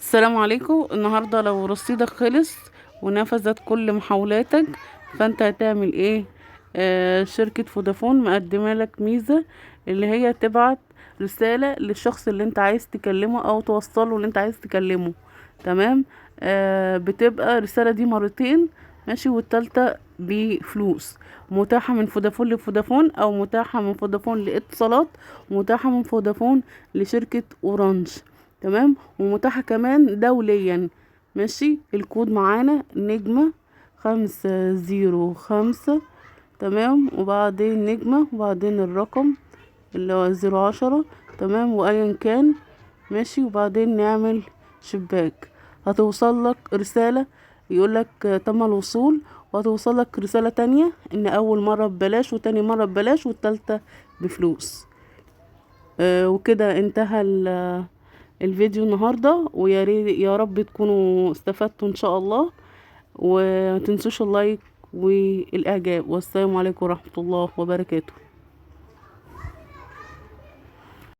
السلام عليكم. النهارده لو رصيدك خلص ونفذت كل محاولاتك فانت هتعمل ايه؟ شركة فودافون مقدمه لك ميزة اللي هي تبعت رسالة للشخص اللي انت عايز تكلمه او توصله اللي انت عايز تكلمه. تمام. بتبقى رسالة دي مرتين، ماشي، والتالتة بفلوس. متاحة من فودافون لفودافون او متاحة من فودافون لاتصالات، ومتاحة من فودافون لشركة اورانج. تمام. ومتاحة كمان دوليا. ماشي. الكود معانا نجمة 505. تمام. وبعدين نجمة وبعدين الرقم اللي هو 010. تمام. وايا كان. ماشي. وبعدين نعمل شباك. هتوصل لك رسالة يقولك تم الوصول، وهتوصل لك رسالة تانية ان اول مرة ببلاش وتاني مرة ببلاش والتالتة بفلوس. وكده انتهى الفيديو النهاردة، ويا ريت يا رب تكونوا استفدتوا ان شاء الله، ومتنسوش اللايك والاعجاب. والسلام عليكم ورحمة الله وبركاته.